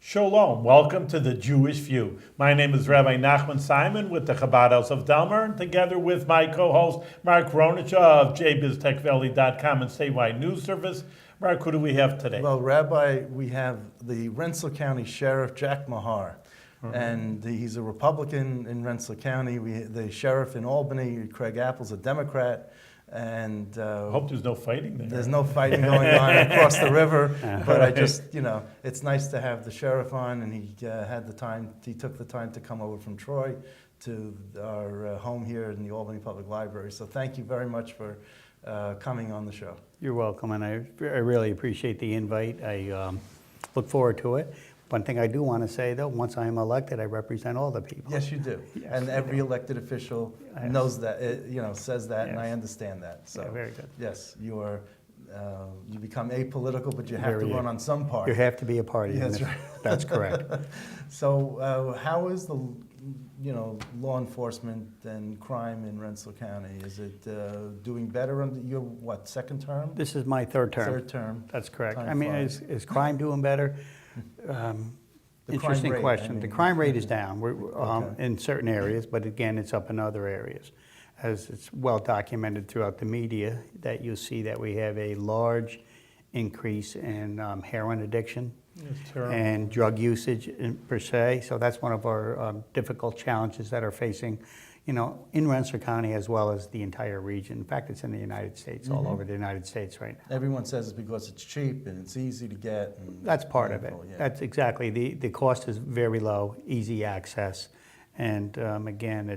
Shalom, welcome to the Jewish View. My name is Rabbi Nachman Simon with the Chabad House of Delmer, and together with my co-host Mark Ronich of jbiztechvalley.com and Statewide News Service. Mark, who do we have today? Well, Rabbi, we have the Rensselaer County Sheriff, Jack Mahar, and he's a Republican in Rensselaer County. The sheriff in Albany, Craig Apple's a Democrat. And I hope there's no fighting there. There's no fighting going on across the river, but I just, it's nice to have the sheriff on, and he took the time to come over from Troy to our home here in the Albany Public Library. So thank you very much for coming on the show. You're welcome, and I really appreciate the invite. I look forward to it. One thing I do want to say, though, once I am elected, I represent all the people. Yes, you do. Yes, and every elected official knows that, says that, yes. And I understand that. So, yeah, very good. Yes, you become apolitical, but you have to run on some party. You have to be a party. That's right. That's correct. So, how is the, law enforcement and crime in Rensselaer County? Is it doing better under your, second term? This is my third term. Third term. That's correct. I mean, is crime doing better? Interesting question. The crime rate is down in certain areas, but again, it's up in other areas. As it's well documented throughout the media, that you see that we have a large increase in heroin addiction and drug usage per se. So that's one of our difficult challenges that are facing, in Rensselaer County as well as the entire region. In fact, it's in the United States, all over the United States right now. Everyone says it's because it's cheap and it's easy to get. And that's part of it. Yeah. That's exactly. The cost is very low, easy access, and again,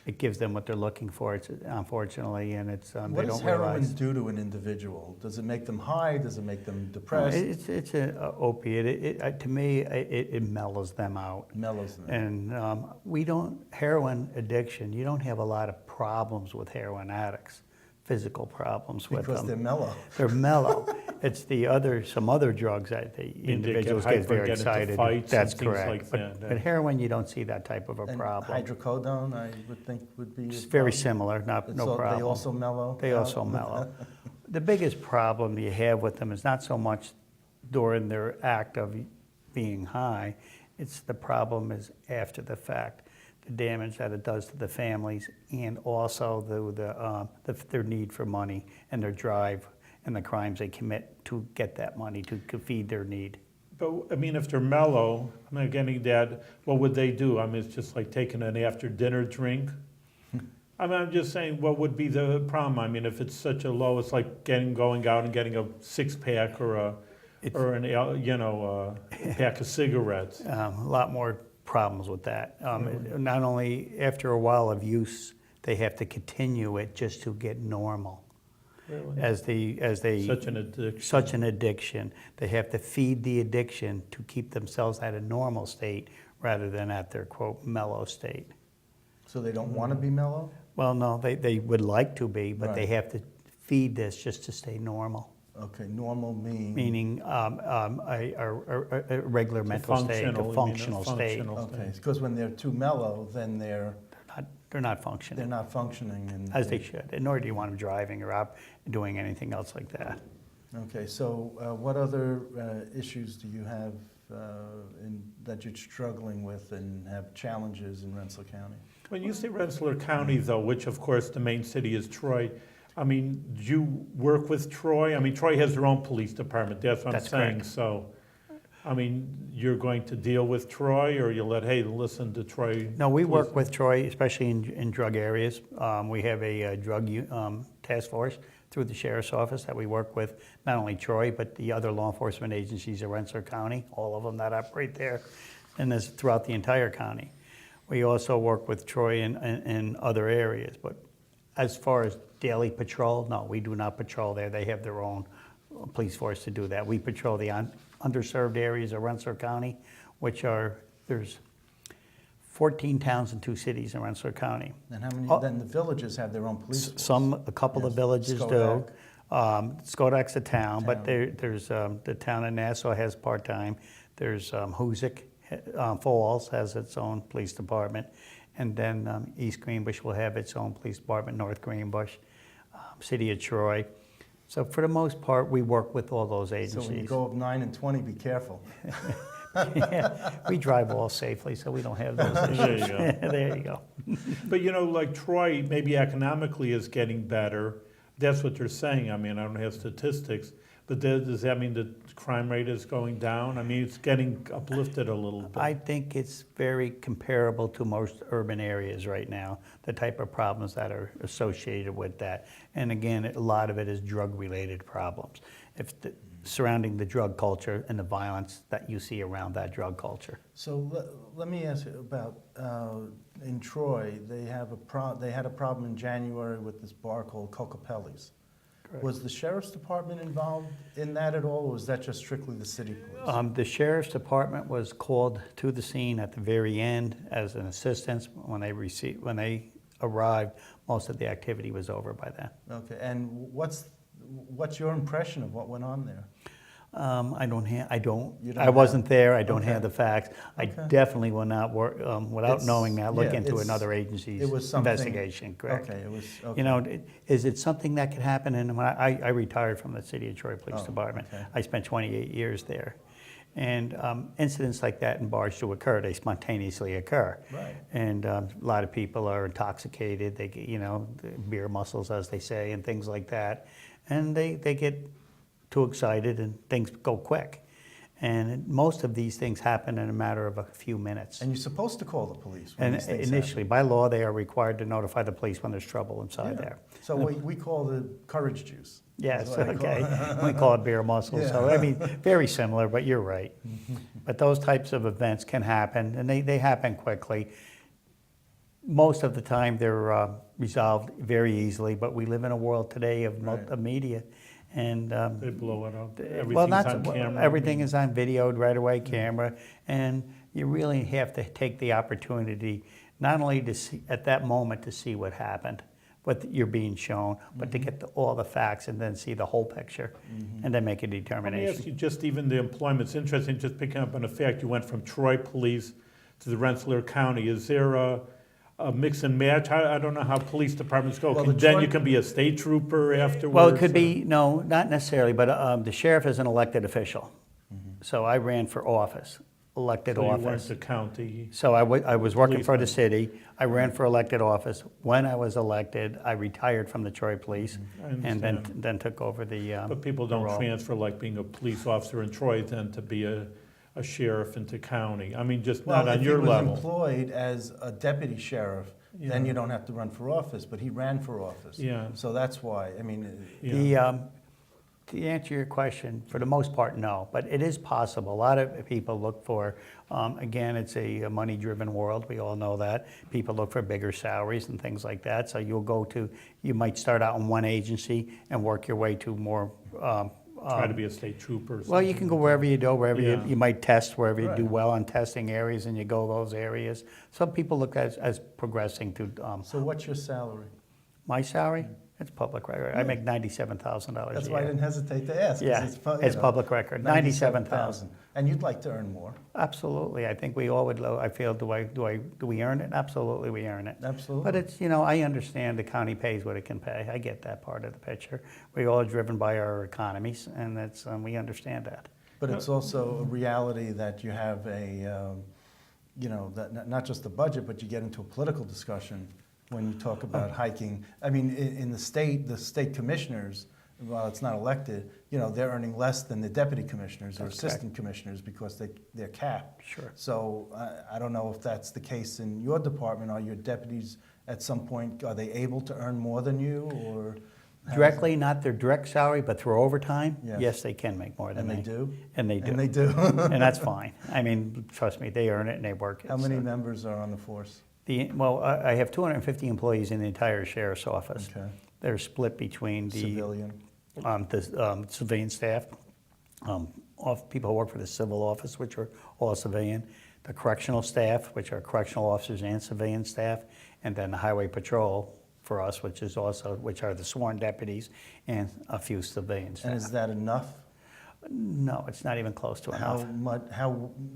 it gives them what they're looking for. It's unfortunately, and it's what does heroin do to an individual? Does it make them high? Does it make them depressed? It's an opiate. To me, it mellows them out. Mellows them. And heroin addiction. You don't have a lot of problems with heroin addicts. Physical problems with them. Because they're mellow. They're mellow. It's some other drugs that the individuals get very excited. That's correct. Like but heroin, you don't see that type of a problem. Hydrocodone, I would think, would be. It's very similar. No problem. They also mellow. They also mellow. The biggest problem you have with them is not so much during their act of being high. The problem is after the fact. The damage that it does to the families, and also their need for money and their drive and the crimes they commit to get that money to feed their need. But I mean, if they're mellow, I'm not getting that. What would they do? I mean, it's just like taking an after-dinner drink. I mean, I'm just saying, what would be the problem? I mean, if it's such a low, it's like going out and getting a six-pack or a pack of cigarettes. A lot more problems with that. Not only after a while of use, they have to continue it just to get normal. Really? As they such an addiction. They have to feed the addiction to keep themselves at a normal state rather than at their quote mellow state. So they don't want to be mellow? Well, no, they would like to be, but they have to feed this just to stay normal. Okay, normal meaning a regular mental state, a functional state. Okay, because when they're too mellow, then they're not functioning. They're not functioning, as they should. And nor do you want them driving or out doing anything else like that. Okay, so what other issues do you have that you're struggling with and have challenges in Rensselaer County? When you say Rensselaer County, though, which of course the main city is Troy, I mean, do you work with Troy? I mean, Troy has their own police department. That's what I'm saying. Correct. So, I mean, you're going to deal with Troy, or you listen to Troy? No, we work with Troy, especially in drug areas. We have a drug task force through the sheriff's office that we work with, not only Troy, but the other law enforcement agencies in Rensselaer County, all of them that operate there, and there's throughout the entire county. We also work with Troy in other areas, but as far as daily patrol, no, we do not patrol there. They have their own police force to do that. We patrol the underserved areas of Rensselaer County, there's 14 towns and 2 cities in Rensselaer County. And how many, then the villages have their own police force? A couple of villages do. Skodak's a town, but there's the town of Nassau has part-time. There's Hoosick Falls has its own police department. And then East Greenbush will have its own police department, North Greenbush, City of Troy. So for the most part, we work with all those agencies. So when you go up 9 and 20, be careful. Yeah, we drive all safely, so we don't have those There issues. you go. There you go. But like Troy, maybe economically is getting better. That's what they're saying. I mean, I don't have statistics, but does that mean the crime rate is going down? I mean, it's getting uplifted a little bit. I think it's very comparable to most urban areas right now, the type of problems that are associated with that. And again, a lot of it is drug-related problems. Surrounding the drug culture and the violence that you see around that drug culture. So let me ask you about, in Troy, they had a problem in January with this bar called Cocopelli's. Correct. Was the sheriff's department involved in that at all, or was that just strictly the city police? The sheriff's department was called to the scene at the very end as an assistance. When they arrived, most of the activity was over by then. Okay, and what's your impression of what went on there? I wasn't there. I don't Okay. have the facts. I Okay. definitely will not work without It's- knowing that. Look yeah, into it's- another agency's it was something- investigation. Correct. Okay, it was, okay. You know, is it something that could happen? And when I retired from the City of Troy Police Oh, Department. okay. I spent 28 years there. And incidents like that in bars do occur. They spontaneously occur. Right. And a lot of people are intoxicated. They get, beer muscles, as they say, and things like that. And they get too excited and things go quick. And most of these things happen in a matter of a few minutes. And you're supposed to call the police when And these things initially, by law, they are required to notify the police when there's trouble inside happen. Yeah. there. So we call the courage juice. Yes, That's what I call okay. it. We call it beer muscle. So, Yeah. I mean, very similar, but you're right. But those types of events can happen, and they happen quickly. Most of the time, they're resolved very easily, but we live in a world today of Right. of media. And They blow it up. well, Everything's on camera. everything is on videoed right away, camera, and you really have to take the opportunity not only to see at that moment to see what happened, what you're being shown, but to get all the facts and then see the whole picture, and then make a Let me ask determination. you, just even the employment, it's interesting, just picking up on the fact you went from Troy Police to the Rensselaer County. Is there a mix and match? I don't know how police departments go. Well, the Then Troy- you can be a state trooper afterwards? Well, it could be, no, not necessarily, but the sheriff is an elected official. So I ran for office, elected So you weren't office. the county. So I was working for the Policeman. city. I ran for elected office. When I was elected, I retired from the Troy Police I and understand. then took over the But people the don't role. transfer like being a police officer in Troy then to be a sheriff into county. I mean, just not Well, on if your he was level. employed as a deputy sheriff, then Yeah. you don't have to run for office, but he ran for office. Yeah. So that's why, I mean, Yeah. To answer your question, for the most part, no, but it is possible. A lot of people look for, again, it's a money-driven world, we all know that. People look for bigger salaries and things like that, so you might start out in one agency and work your way to more. Try to be a state trooper. or Well, you something. can go wherever you go, wherever Yeah. you might test, wherever you do Right. well on testing areas and you go those areas. Some people look as progressing to, so what's your salary? my salary, it's public record. I make $97,000 a That's year. why I didn't hesitate to ask. 'cause Yeah, it's public record, 97,000. And you'd like to earn more? Absolutely, I think we all would, I feel, do we earn it? Absolutely, we earn it. Absolutely. But it's, I understand the county pays what it can pay. I get that part of the picture. We all are driven by our economies, and that's, we understand that. But it's also a reality that you have that not just the budget, but you get into a political discussion when you talk about hiking. I mean, in the state commissioners, while it's not elected, they're earning less than the deputy commissioners or That's assistant commissioners because they're capped. Sure. So I don't know if that's the case in your department. Are your deputies at some point, are they able to earn more than you, or? how is Directly, not their direct salary, but through overtime, Yes. yes, they can make more it? than And me. they do? And they do. And they do. And that's fine. I mean, trust me, they earn it and they work it. How many so. members are on the force? Well, I have 250 employees in the entire sheriff's office. Okay. They're split between the Civilian? civilian staff, people who work for the civil office, which are all civilian, the correctional staff, which are correctional officers and civilian staff, and then the highway patrol for us, which are the sworn deputies, and a few civilian staff. And is that enough? No, it's not even close to How enough. much?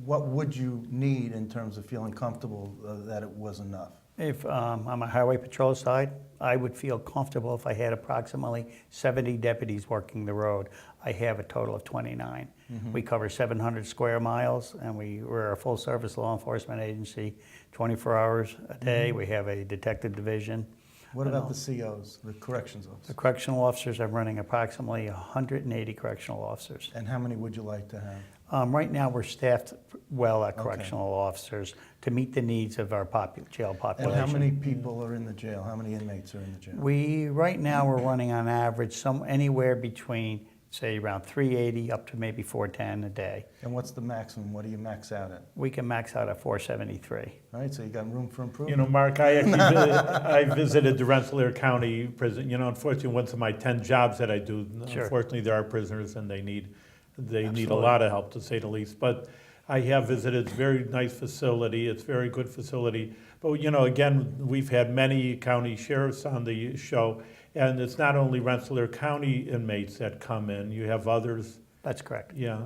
What would you need in terms of feeling comfortable that it was enough? If on my highway patrol side, I would feel comfortable if I had approximately 70 deputies working the road. I have a total of 29. We cover 700 square miles, and we're a full-service law enforcement agency, 24 hours a day. We have a detective division. What about the COs, the corrections The officers? correctional officers, I'm running approximately 180 correctional officers. And how many would you like to have? Right now, we're staffed well at Okay. correctional officers to meet the needs of our jail And population. how many people are in the jail? How many inmates are in the jail? Right now, we're running on average anywhere between, say, around 380 up to maybe 410 a day. And what's the maximum? What do you max out at? We can max out at 473. All right, so you got room for You improvement? know, Mark, I actually I visited the Rensselaer County prison. You know, unfortunately, once of my 10 jobs that I do, Sure. unfortunately, there are prisoners and they need a Absolutely. lot of help, to say the least. But I have visited. It's a very nice facility. It's a very good facility. But, you know, again, we've had many county sheriffs on the show, and it's not only Rensselaer County inmates that come in. You have others. That's correct. Yeah.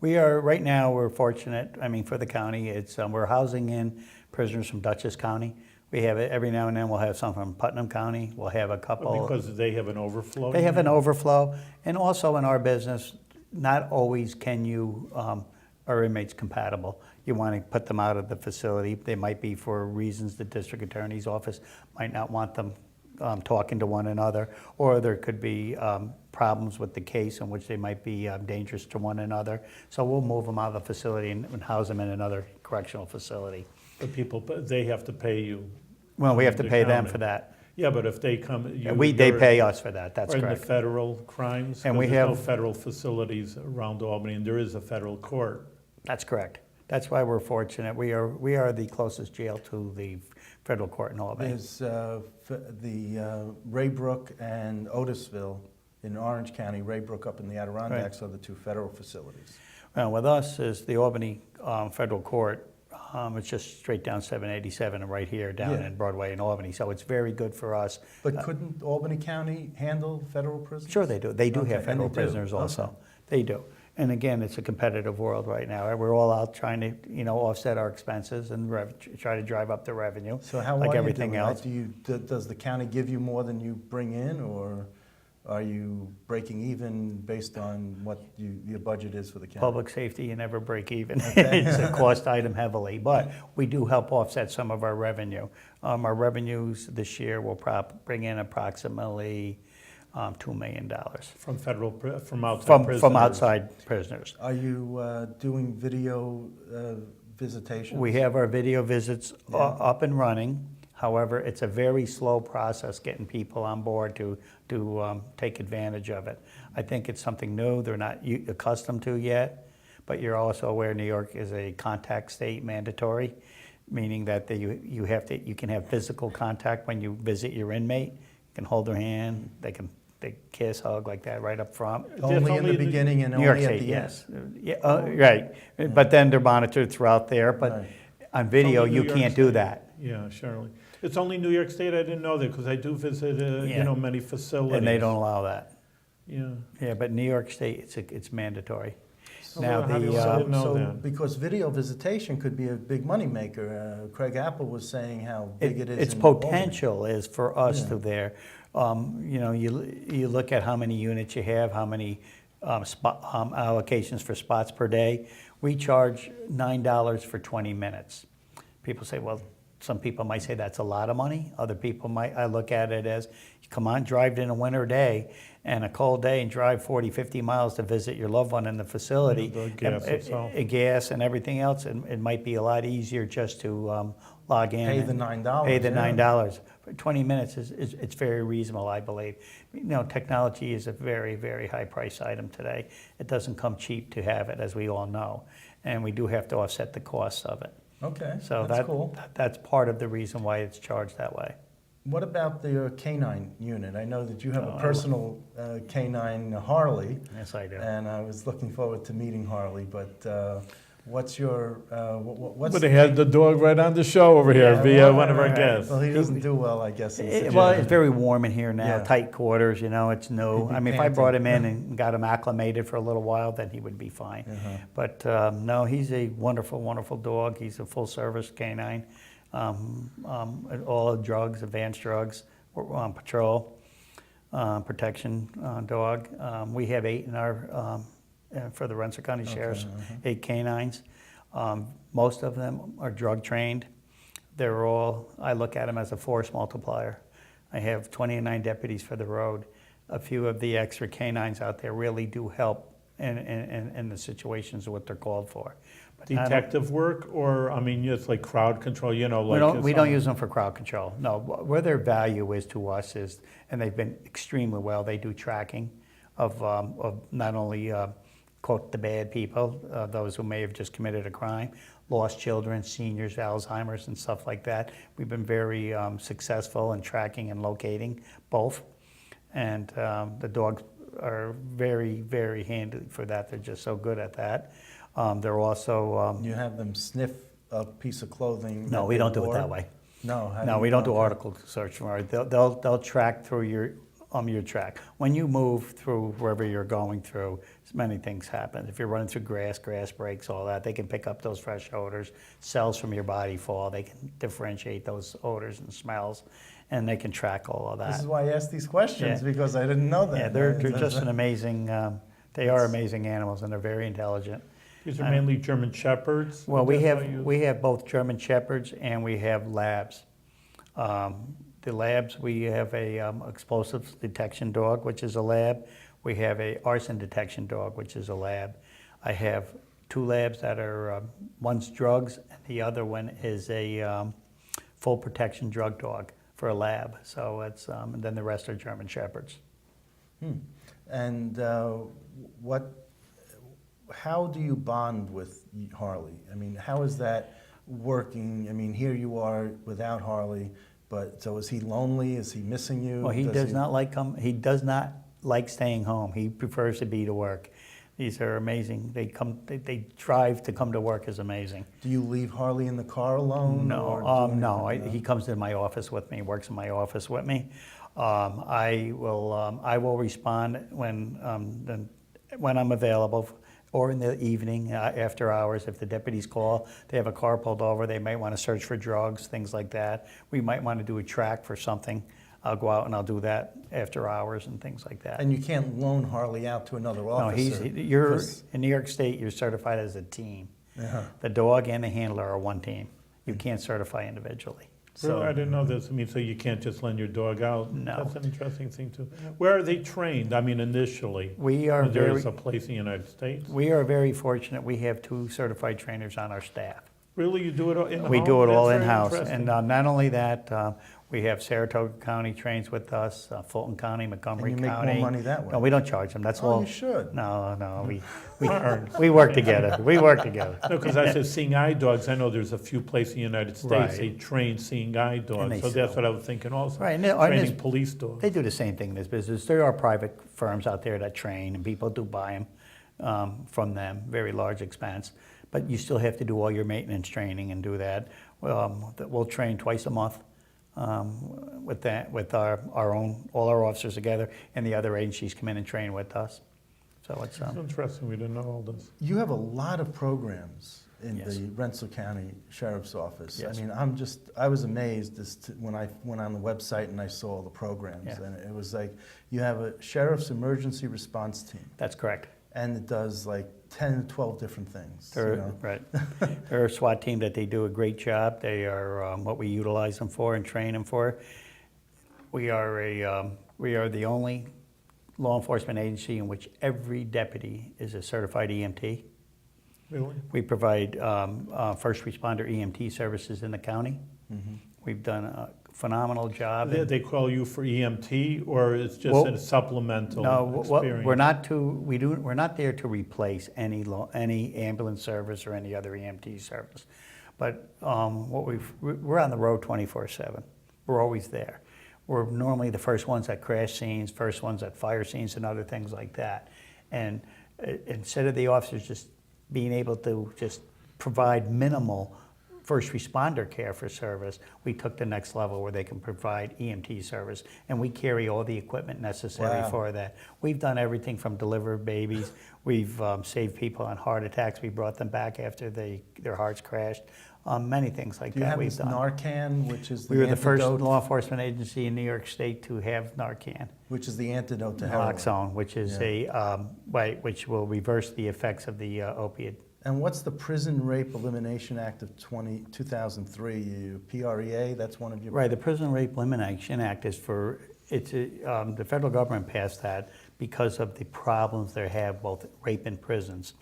Right now, we're fortunate, I mean, for the county, we're housing in prisoners from Dutchess County. We have it, every now and then, we'll have some from Putnam County. We'll have a couple. Because they have an overflow. They have an overflow, and also in our business, not always are inmates compatible. You want to put them out of the facility. They might be for reasons the district attorney's office might not want them talking to one another, or there could be problems with the case in which they might be dangerous to one another. So we'll move them out of the facility and house them in another correctional facility. The people, they have to pay you. Well, we have to The pay them county. for that. Yeah, but if they come, They you're pay us for that, that's in the correct. federal crimes, And and we there's no have- federal facilities around Albany, and there is a federal court. That's correct. That's why we're fortunate. We are the closest jail to the federal court in Albany. There's the Raybrook and Otisville in Orange County. Raybrook up in the Adirondacks are the two federal facilities. Well, with us is the Albany Federal Court. It's just straight down 787 and right here down Yeah. in Broadway in Albany. So it's very good for us. But couldn't Albany County handle federal prisons? Sure they do. They do Okay, have and federal they do. prisoners also. Okay. They do. And again, it's a competitive world right now. We're all out trying to, offset our expenses and try to drive up the revenue, So how like are you everything doing else. that? Does the county give you more than you bring in, or are you breaking even based on what your budget is for the county? Public safety, you never break even. Okay. It's a cost item heavily, but we do help offset some of our revenue. Our revenues this year will bring in approximately $2 million From from outside from prisoners. outside prisoners. Are you doing video visitations? We have our video visits up and running. However, it's a very slow process getting people on board to take advantage of it. I think it's something new they're not accustomed to yet, but you're also aware New York is a contact state mandatory, meaning that you can have physical contact when you visit your inmate. You can hold their hand, they kiss, hug like that right up front. Only in the beginning and New York only at State, the end? yes. Yeah, right. But then they're monitored throughout there, but Right. on video, Only you New York can't do State. that. Yeah, surely. It's only New York State. I didn't know that because I do visit, Yeah. many facilities. And they don't allow that. Yeah. Yeah, but New York State, it's mandatory. So Now, how do you- I the, didn't know So, that. because video visitation could be a big moneymaker. Craig Apple was saying how big it is its in Albany. potential is for us Yeah. to there. You look at how many units you have, how many allocations for spots per day. We charge $9 for 20 minutes. People say, well, some people might say that's a lot of money. Other people I look at it as, come on, drive in a winter day and a cold day and drive 40, 50 miles to visit your loved one in the facility. The gas itself. Gas and everything else, and it might be a lot easier just to log in. Pay and the $9. Pay the yeah. $9. For 20 minutes it's very reasonable, I believe. Technology is a very, very high price item today. It doesn't come cheap to have it, as we all know, and we do have to offset the costs of it. Okay, So that's cool. that's part of the reason why it's charged that way. What about the canine unit? I know that you have Oh, a I personal canine Harley, Yes, I do. and I was looking forward to meeting Harley, but what's your, what's... But they had the dog right on the show over here Yeah, via well, one of our right. guests. Well, he doesn't do well, I guess. in the Well, situation. it's very warm in here now, Yeah. tight quarters, it's new. He'd be I mean, if I brought him panting. in and got him acclimated for a little while, then he would be fine. Uh-huh. But no, he's a wonderful, wonderful dog. He's a full-service canine. all drugs, advanced drugs, patrol, protection dog. We have 8 in our, for the Rensselaer County Sheriff's, 8 canines. Most of them are drug trained. They're all, I look at them as a force multiplier. I have 29 deputies for the road. A few of the extra canines out there really do help in the situations what they're called for. But Detective work, or, I mean, just like crowd control, you know, like... we don't use them for crowd control. No, where their value is to us is, and they've been extremely well, they do tracking of not only, quote, the bad people, those who may have just committed a crime, lost children, seniors, Alzheimer's and stuff like that. We've been very successful in tracking and locating both. And the dogs are very, very handy for that. They're just so good at that. They're also... You have them sniff a piece of clothing? No, we don't do it that way. No? No, we don't do article search. They'll track through your track. When you move through wherever you're going through, many things happen. If you're running through grass breaks, all that, they can pick up those fresh odors. Cells from your body fall. They can differentiate those odors and smells, and they can track all of that. This is why I asked these questions, because I didn't know that. Yeah, they're just an amazing, they are amazing animals, and they're very intelligent. These are mainly German Shepherds? Well, we That's what you- have both German Shepherds and we have labs. The labs, we have a explosives detection dog, which is a lab. We have a arson detection dog, which is a lab. I have 2 labs that are, one's drugs, and the other one is a full protection drug dog for a lab. So it's, and then the rest are German Shepherds. And how do you bond with Harley? I mean, how is that working? I mean, here you are without Harley, but so is he lonely? Is he missing you? Well, he does not like staying home. He prefers to be to work. These are amazing. They drive to come to work is amazing. Do you leave Harley in the car alone? No, he comes to my office with me, works in my office with me. I will respond when I'm available, or in the evening after hours. If the deputies call, they have a car pulled over, they might want to search for drugs, things like that. We might want to do a track for something. I'll go out and I'll do that after hours and things like that. And you can't loan Harley out to another officer? No, in New York State, you're certified as a team. Uh-huh. The dog and the handler are one team. You can't certify individually. Really? I didn't know this. I mean, so you can't just lend your dog out? No. That's an interesting thing, too. Where are they trained? I mean, initially? There is a place in the United States? We are very fortunate. We have 2 certified trainers on our staff. Really? You do it in-house? We do it all That's very in-house. interesting. And not only that, we have Saratoga County trains with us, Fulton County, Montgomery And you County. make more money that way. No, we don't charge them. That's all. You should. No, we work together. We work together. No, because I said seeing eye dogs, I know there's a few places in the United States, Right. they train seeing eye dogs, so that's what I was thinking also. Right, and Training police dogs. They do the same thing in this business. There are private firms out there that train, and people do buy them from them, very large expense. But you still have to do all your maintenance training and do that. We'll train twice a month with our own, all our officers together, and the other agencies come in and train with us. So it's It's interesting, we didn't know all this. You have a lot of programs in Yes. the Rensselaer County Sheriff's Office. Yes. I mean, I was amazed when I went on the website and I saw all the programs. Yeah. And it was like, you have a Sheriff's Emergency Response Team, That's correct. and it does like 10 to 12 different things. you They're, know? right. They're a SWAT team that they do a great job. They are what we utilize them for and train them for. We are the only law enforcement agency in which every deputy is a certified EMT. Really? We provide first responder EMT services in the county. Mhm. We've done a phenomenal job. They call you for EMT, or it's just Well, a supplemental No, experience? we're not there to replace any ambulance service or any other EMT service. But we're on the road 24/7. We're always there. We're normally the first ones at crash scenes, first ones at fire scenes and other things like that. And instead of the officers just being able to just provide minimal first responder care for service, we took the next level where they can provide EMT service, and we carry all the equipment necessary Wow. for that. We've done everything from deliver babies, we've saved people on heart attacks, we brought them back after their hearts crashed. many things like Do you that have we've this done. Narcan, which is the We were the first antidote, law enforcement agency in New York State to have Narcan, which is the antidote to heroin? naloxone, which is which will reverse the effects of the opiate. And what's the Prison Rape Elimination Act of 2003? PREA, that's one of your... Right, the Prison Rape Elimination Act is for, the federal government passed that because of the problems they have, both rape in prisons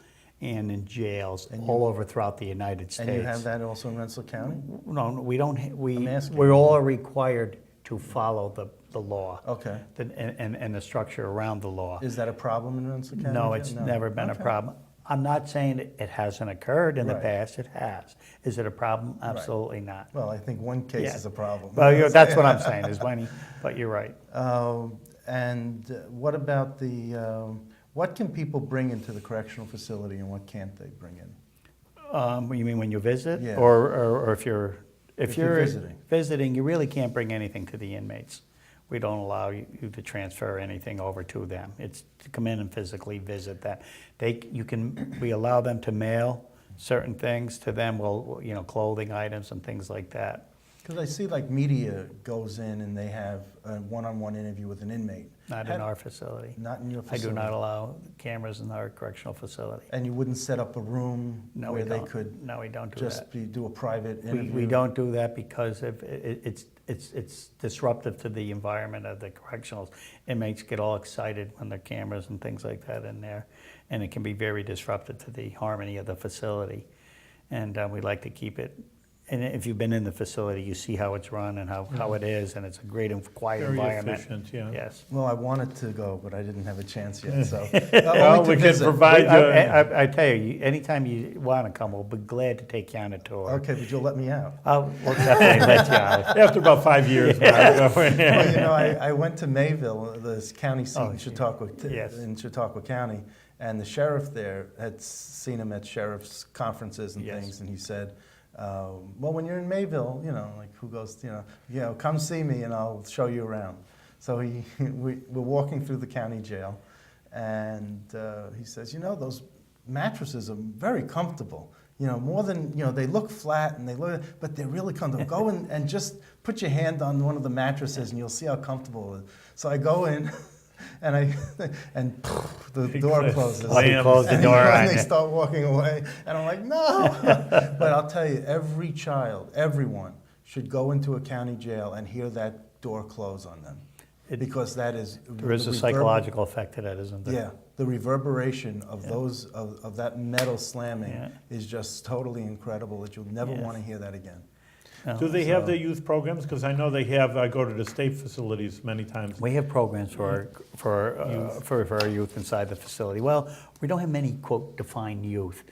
and in jails all over throughout the United States. And you have that also in Rensselaer County? No, we don't, I'm asking. we're all required to follow the law. Okay. And the structure around the law. Is that a problem in Rensselaer County? No, it's never been a Okay. problem. I'm not saying it hasn't occurred in the Right. past, it has. Is it a problem? Absolutely not. Well, I think one case Yeah. is a problem. Well, that's what I'm saying, is when, but you're right. And what about what can people bring into the correctional facility and what can't they bring in? You mean when you visit? Yeah. Or if you're visiting. visiting, you really can't bring anything to the inmates. We don't allow you to transfer anything over to them. It's to come in and physically visit them. We allow them to mail certain things to them, clothing items and things like that. Because I see like media goes in and they have a one-on-one interview with an inmate. Not in our facility. Not in your I facility? do not allow cameras in our correctional facility. And you wouldn't set up a room No, where we they don't. could No, we don't do just that. do a private interview? We don't do that because it's disruptive to the environment of the correctionals. Inmates get all excited when there are cameras and things like that in there, and it can be very disruptive to the harmony of the facility. And we like to keep it. And if you've been in the facility, you see how it's run and how it is, and it's a great and quiet Very environment. efficient, yeah. Yes. Well, I wanted to go, but I didn't have a chance yet, so. Well, we can provide you. I tell you, anytime you want to come, we'll be glad to take you on a tour. Okay, but you'll let me out. We'll definitely let you out. After about 5 years. Now. Well, I went to Mayville, this county seat in Chautauqua, Yes. in Chautauqua County, and the sheriff there had seen him at sheriff's conferences and Yes. things, and he said, well, when you're in Mayville, like who goes, come see me and I'll show you around. So we're walking through the county jail, and he says, those mattresses are very comfortable. More than, they look flat and but they're really comfortable. Go in and just put your hand on one of the mattresses and you'll see how comfortable it is. So I go in and the door closes. They close the door on And they you. start walking away. And I'm like, no. But I'll tell you, every child, everyone should go into a county jail and hear that door close on them. Because that is... There is a psychological effect to that, isn't there? Yeah, the reverberation of of that metal slamming is just totally incredible that you'll never want to hear that again. Do they have the youth programs? Because I know they have. I go to the state facilities many times. We have programs for our youth inside the facility. Well, we don't have many, quote, defined youth.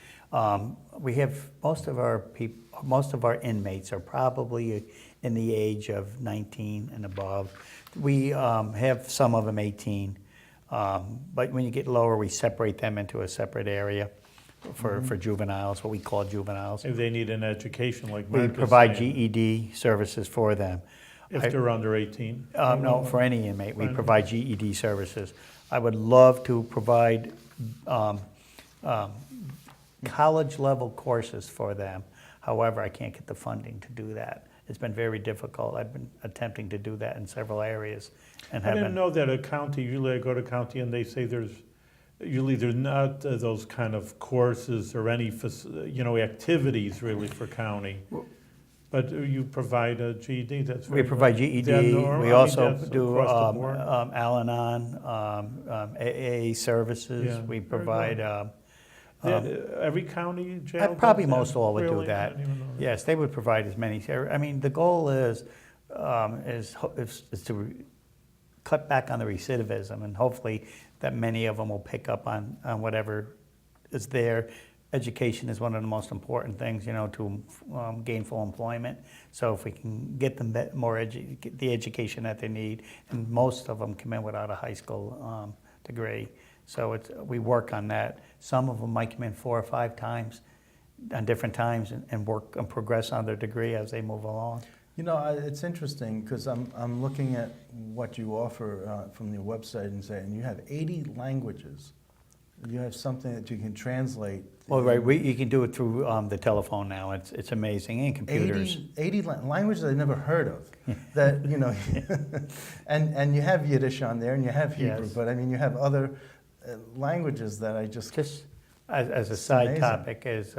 We have most of our inmates are probably in the age of 19 and above. We have some of them 18, but when you get lower, we separate them into a separate area for juveniles, what we call juveniles. If they need an education, like We Mark was provide saying, GED services for them. if they're under 18. No, for any inmate, we Right. provide GED services. I would love to provide college-level courses for them. However, I can't get the funding to do that. It's been very difficult. I've been attempting to do that in several areas and I didn't haven't. know that a county. Usually, I go to county and they say there's not those kind of courses or any activities really for county. But you provide a GED. That's We very provide good. GED. Yeah, no, We I mean, also that's do across the board. Al-Anon, AA services. Yeah, We very provide. Every county jail. Probably does that? most all would do Really? I that. didn't even know that. Yes, they would provide as many. I mean, the goal is to cut back on the recidivism, and hopefully that many of them will pick up on whatever is there. Education is one of the most important things, to gainful employment. So if we can get them the education that they need, and most of them come in without a high school degree. So we work on that. Some of them might come in 4 or 5 times on different times and work and progress on their degree as they move along. It's interesting because I'm looking at what you offer from your website and you have 80 languages You have something that you can translate. Well, right, you can do it through the telephone now. It's amazing, and computers. 80 languages I never heard of. That, you know, and you have Yiddish on there and you have Hebrew, Yes. but I mean, you have other languages that I just. Just as a It's side amazing. topic is,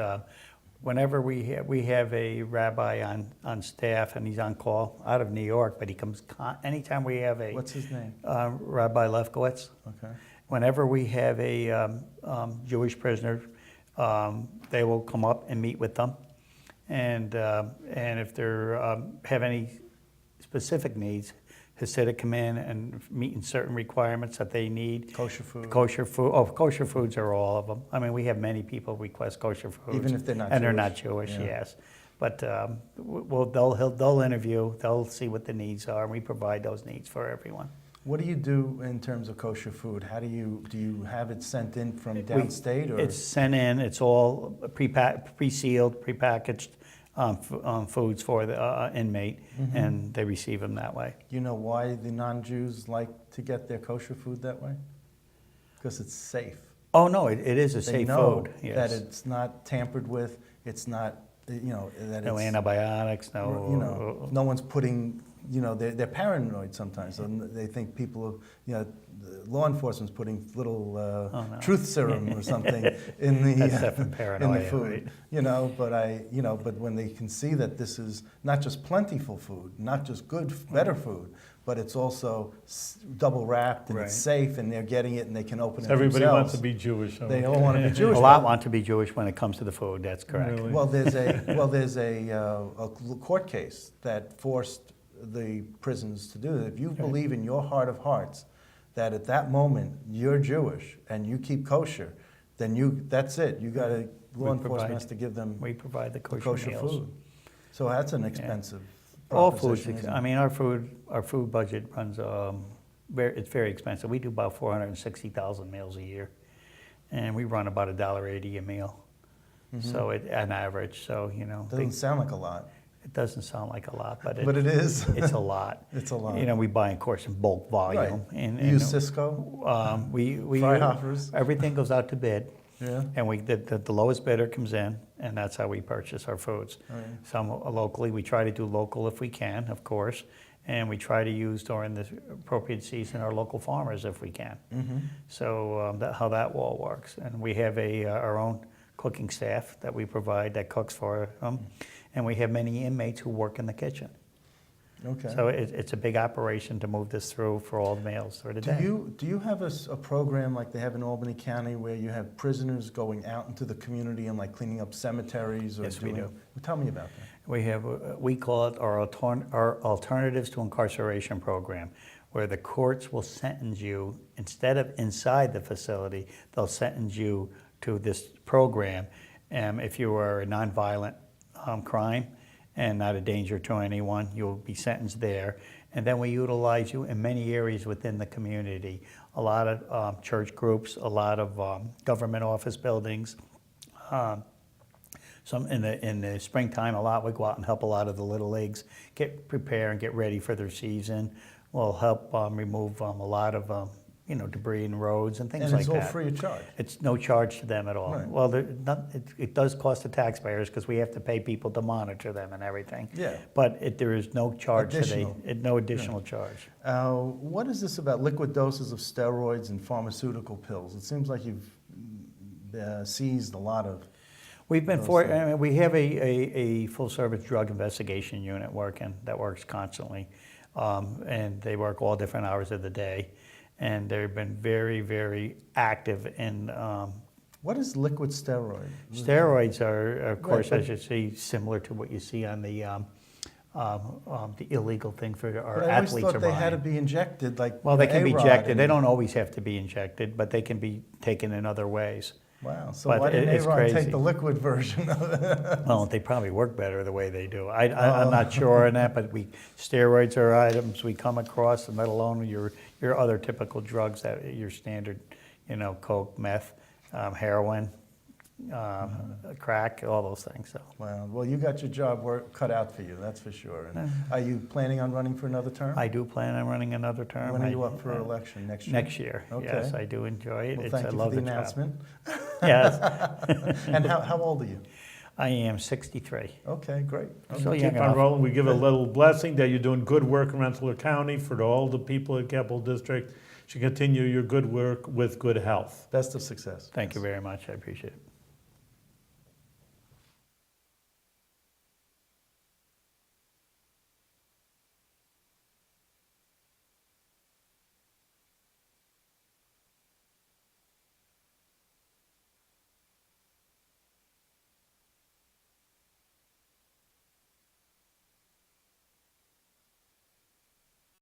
whenever we have a rabbi on staff and he's on call out of New York, but he comes anytime we have a What's his name? Rabbi Lefkowitz. Okay. Whenever we have a Jewish prisoner, they will come up and meet with them, and if they have any specific needs, Hasidic come in and meeting certain requirements that they need. Kosher food. Kosher food. Oh, kosher foods are all of them. I mean, we have many people request kosher foods, Even if they're not and they're Jewish. not Jewish. Yeah. Yes, but they'll interview. They'll see what the needs are, and we provide those needs for everyone. What do you do in terms of kosher food? How do you have it sent in from downstate, or It's sent in. It's all pre-sealed, prepackaged foods for the inmate, and they receive them that way. do you know why the non-Jews like to get their kosher food that way? Because it's safe. Oh no, it is a They safe know food. Yes. that it's not tampered with. It's not, you know, that No it's, antibiotics. No. you know, no one's putting, you know, they're paranoid sometimes. So they think people, you know, law enforcement's putting little no. truth serum or something in the That's definitely in the paranoia, food. right? You know, but when they can see that this is not just plentiful food, not just good, better food, but it's also double wrapped and Right. it's safe, and they're getting it and they can open it Everybody themselves. wants to be Jewish. They all want to be Jewish. A lot want to be Jewish when it comes to the food. That's correct. Really? Well, there's a court case that forced the prisons to do it. If you believe in your heart of hearts that at that moment you're Jewish and you keep kosher, then that's it. You got to law enforcement provide- has to give them We provide the the kosher, kosher meals. food. So that's an expensive. All foods. proposition, isn't I it? mean, our food budget runs. It's very expensive. We do about 460,000 meals a year, and we run about $1.80 a meal. So on average, so you know, Doesn't sound like a lot, it doesn't sound like a lot, but but it is. it's a lot. It's a lot. You know, we buy, of course, in bulk volume. Right. And, You use Cisco, we Freihoffers. everything goes out to bid, Yeah. and the lowest bidder comes in, and that's how we purchase our foods. Right. Some locally, we try to do local if we can, of course, and we try to use during the appropriate season our local farmers if we can. So how that all works, and we have our own cooking staff that we provide that cooks for them, and we have many inmates who work in the kitchen. Okay. So it's a big operation to move this through for all the meals for the day. Do you have a program like they have in Albany County where you have prisoners going out into the community and like cleaning up cemeteries or Yes, we do. Well, tell me about that. We call it our Alternatives to Incarceration program, where the courts will sentence you, instead of inside the facility, they'll sentence you to this program if you are a nonviolent crime and not a danger to anyone. You'll be sentenced there. And then we utilize you in many areas within the community. A lot of church groups, a lot of government office buildings. Some in the springtime, a lot we go out and help a lot of the little leagues prepare and get ready for their season. We'll help remove a lot of debris in roads and things And like it's that. all free of charge. It's no charge to them at all. Right. Well, it does cost the taxpayers because we have to pay people to monitor them and everything. Yeah. But there is no charge Additional. no additional charge. What is this about liquid doses of steroids and pharmaceutical pills? It seems like you've seized a lot of. We've been those we have a full service drug investigation unit that works constantly, and they work all different hours of the day, and they've been very, very active in. What is liquid steroid? Steroids are, of course, but- as you see, similar to what you see on the illegal thing for our But I always athletes thought are they had to buying. be injected, like Well, they can be A-Rod injected. and- They don't always have to be injected, but they can be taken in other ways. Wow. So but why didn't it's A-Rod crazy. take the liquid version of it? Well, they probably work better the way they do. I'm not sure on that, but steroids are items we come across, and let alone your other typical drugs that your standard, coke, meth, heroin, crack, all those things, so. Well, you got your job cut out for you, that's for sure. And are you planning on running for another term? I do plan on running another term. When are you up for election, next year? Next year, Okay. yes, I do enjoy it. Well, I thank you for love the job. announcement. Yes, And how old are you? I am 63. Okay, great. So Keep young on enough. rolling. We give a little blessing that you're doing good work in Rensselaer County for all the people at Capital District. You should continue your good work with good health. Best of success. Thank you very much, I appreciate it.